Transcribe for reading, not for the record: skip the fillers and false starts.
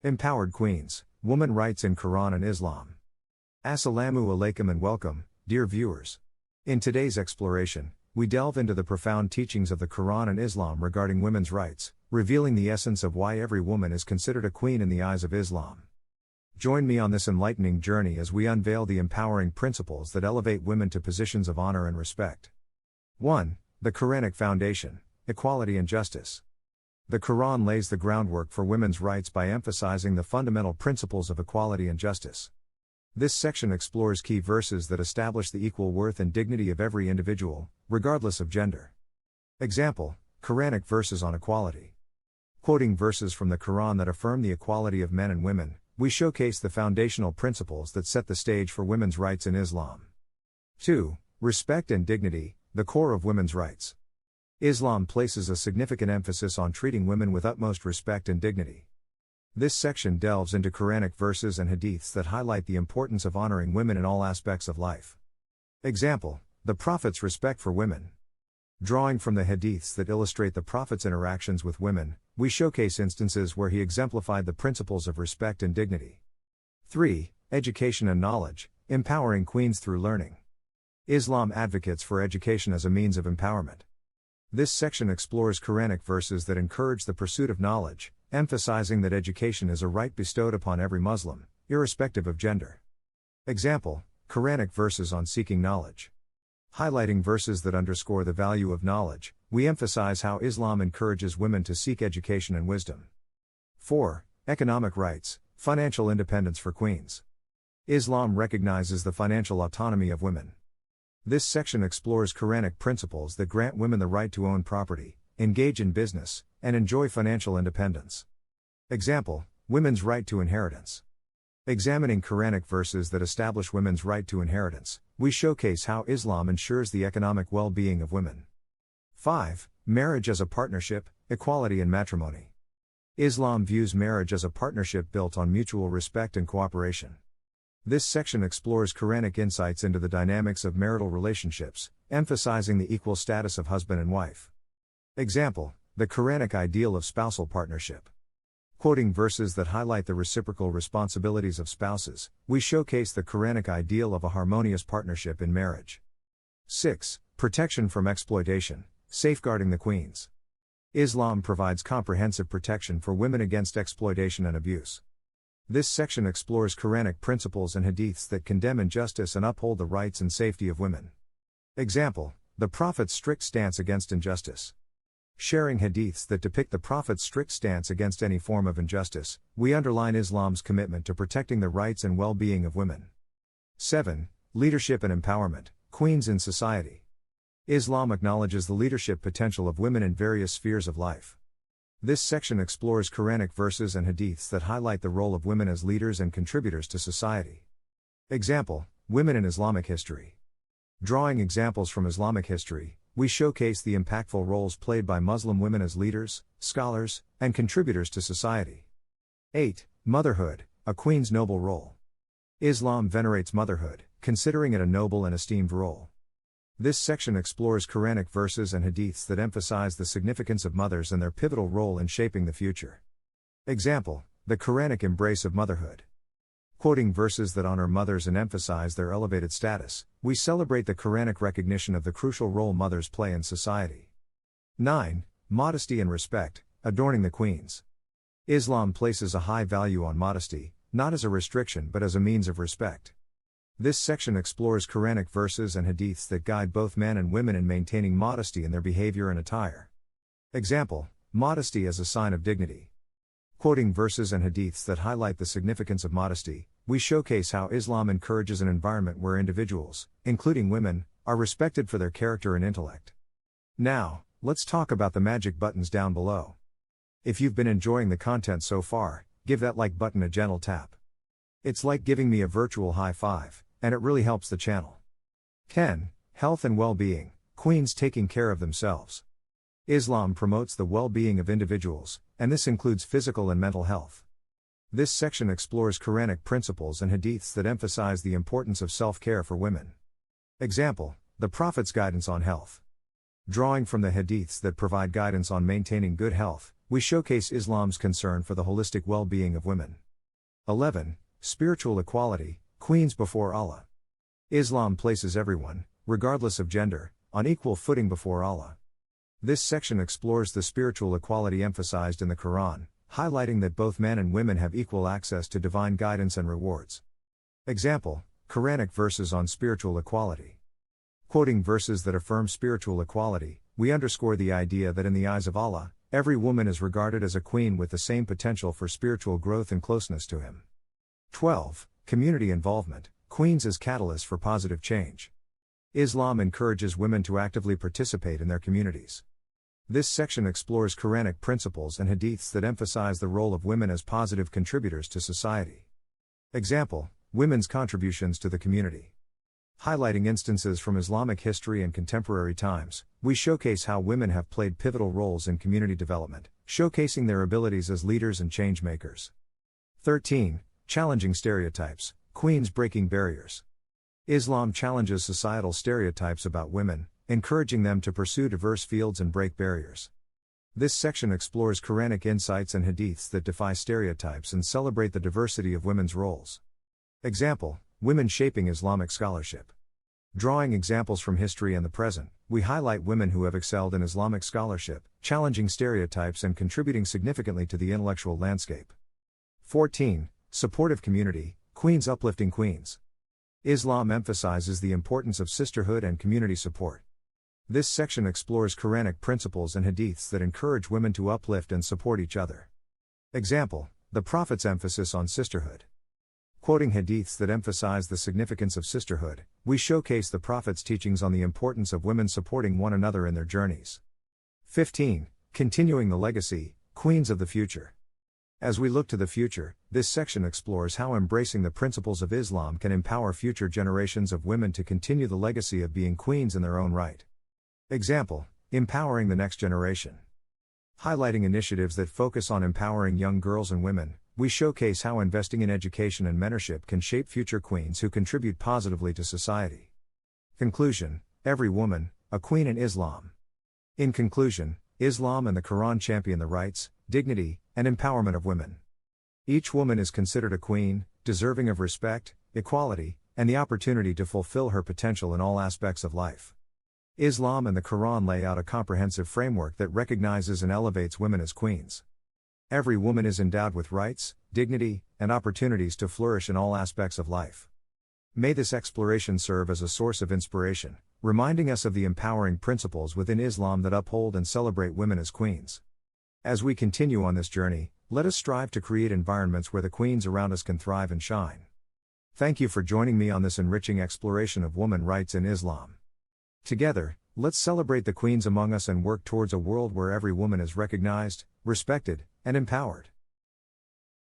Empowered Queens, Woman Rights in Quran and Islam. Assalamu alaikum and welcome, dear viewers. In today's exploration, we delve into the profound teachings of the Quran and Islam regarding women's rights, revealing the essence of why every woman is considered a queen in the eyes of Islam. Join me on this enlightening journey as we unveil the empowering principles that elevate women to positions of honor and respect. 1. The Quranic Foundation, Equality and Justice. The Quran lays the groundwork for women's rights by emphasizing the fundamental principles of equality and justice. This section explores key verses that establish the equal worth and dignity of every individual, regardless of gender. Example: Quranic verses on equality. Quoting verses from the Quran that affirm the equality of men and women, we showcase the foundational principles that set the stage for women's rights in Islam. 2. Respect and dignity, the core of women's rights. Islam places a significant emphasis on treating women with utmost respect and dignity. This section delves into Quranic verses and hadiths that highlight the importance of honoring women in all aspects of life. Example: the Prophet's respect for women. Drawing from the hadiths that illustrate the Prophet's interactions with women, we showcase instances where he exemplified the principles of respect and dignity. 3. Education and knowledge, empowering queens through learning. Islam advocates for education as a means of empowerment. This section explores Quranic verses that encourage the pursuit of knowledge, emphasizing that education is a right bestowed upon every Muslim, irrespective of gender. Example: Quranic verses on seeking knowledge. Highlighting verses that underscore the value of knowledge, we emphasize how Islam encourages women to seek education and wisdom. 4. Economic rights, financial independence for queens. Islam recognizes the financial autonomy of women. This section explores Quranic principles that grant women the right to own property, engage in business, and enjoy financial independence. Example: women's right to inheritance. Examining Quranic verses that establish women's right to inheritance, we showcase how Islam ensures the economic well-being of women. 5. Marriage as a partnership, equality and matrimony. Islam views marriage as a partnership built on mutual respect and cooperation. This section explores Quranic insights into the dynamics of marital relationships, emphasizing the equal status of husband and wife. Example: the Quranic ideal of spousal partnership. Quoting verses that highlight the reciprocal responsibilities of spouses, we showcase the Quranic ideal of a harmonious partnership in marriage. 6. Protection from exploitation, safeguarding the queens. Islam provides comprehensive protection for women against exploitation and abuse. This section explores Quranic principles and hadiths that condemn injustice and uphold the rights and safety of women. Example: the Prophet's strict stance against injustice. Sharing hadiths that depict the Prophet's strict stance against any form of injustice, we underline Islam's commitment to protecting the rights and well-being of women. 7. Leadership and empowerment, queens in society. Islam acknowledges the leadership potential of women in various spheres of life. This section explores Quranic verses and hadiths that highlight the role of women as leaders and contributors to society. Example: women in Islamic history. Drawing examples from Islamic history, we showcase the impactful roles played by Muslim women as leaders, scholars, and contributors to society. 8. Motherhood, a queen's noble role. Islam venerates motherhood, considering it a noble and esteemed role. This section explores Quranic verses and hadiths that emphasize the significance of mothers and their pivotal role in shaping the future. Example: the Quranic embrace of motherhood. Quoting verses that honor mothers and emphasize their elevated status, we celebrate the Quranic recognition of the crucial role mothers play in society. 9. Modesty and respect, adorning the queens. Islam places a high value on modesty, not as a restriction but as a means of respect. This section explores Quranic verses and hadiths that guide both men and women in maintaining modesty in their behavior and attire. Example: modesty as a sign of dignity. Quoting verses and hadiths that highlight the significance of modesty, we showcase how Islam encourages an environment where individuals, including women, are respected for their character and intellect. Now, let's talk about the magic buttons down below. If you've been enjoying the content so far, give that like button a gentle tap. It's like giving me a virtual high five, and it really helps the channel. 10. Health and well-being, queens taking care of themselves. Islam promotes the well-being of individuals, and this includes physical and mental health. This section explores Quranic principles and hadiths that emphasize the importance of self-care for women. Example: the Prophet's guidance on health. Drawing from the hadiths that provide guidance on maintaining good health, we showcase Islam's concern for the holistic well-being of women. 11. Spiritual equality, queens before Allah. Islam places everyone, regardless of gender, on equal footing before Allah. This section explores the spiritual equality emphasized in the Quran, highlighting that both men and women have equal access to divine guidance and rewards. Example: Quranic verses on spiritual equality. Quoting verses that affirm spiritual equality, we underscore the idea that in the eyes of Allah, every woman is regarded as a queen with the same potential for spiritual growth and closeness to Him. 12. Community involvement, queens as catalysts for positive change. Islam encourages women to actively participate in their communities. This section explores Quranic principles and hadiths that emphasize the role of women as positive contributors to society. Example: women's contributions to the community. Highlighting instances from Islamic history and contemporary times, we showcase how women have played pivotal roles in community development, showcasing their abilities as leaders and change makers. 13. Challenging stereotypes, queens breaking barriers. Islam challenges societal stereotypes about women, encouraging them to pursue diverse fields and break barriers. This section explores Quranic insights and hadiths that defy stereotypes and celebrate the diversity of women's roles. Example: women shaping Islamic scholarship. Drawing examples from history and the present, we highlight women who have excelled in Islamic scholarship, challenging stereotypes and contributing significantly to the intellectual landscape. 14. Supportive community, queens uplifting queens. Islam emphasizes the importance of sisterhood and community support. This section explores Quranic principles and hadiths that encourage women to uplift and support each other. Example: the Prophet's emphasis on sisterhood. Quoting hadiths that emphasize the significance of sisterhood, we showcase the Prophet's teachings on the importance of women supporting one another in their journeys. 15. Continuing the legacy, queens of the future. As we look to the future, this section explores how embracing the principles of Islam can empower future generations of women to continue the legacy of being queens in their own right. Example: empowering the next generation. Highlighting initiatives that focus on empowering young girls and women, we showcase how investing in education and mentorship can shape future queens who contribute positively to society. Conclusion: every woman, a queen in Islam. In conclusion, Islam and the Quran champion the rights, dignity, and empowerment of women. Each woman is considered a queen, deserving of respect, equality, and the opportunity to fulfill her potential in all aspects of life. Islam and the Quran lay out a comprehensive framework that recognizes and elevates women as queens. Every woman is endowed with rights, dignity, and opportunities to flourish in all aspects of life. May this exploration serve as a source of inspiration, reminding us of the empowering principles within Islam that uphold and celebrate women as queens. As we continue on this journey, let us strive to create environments where the queens around us can thrive and shine. Thank you for joining me on this enriching exploration of women rights in Islam. Together, let's celebrate the queens among us and work towards a world where every woman is recognized, respected, and empowered.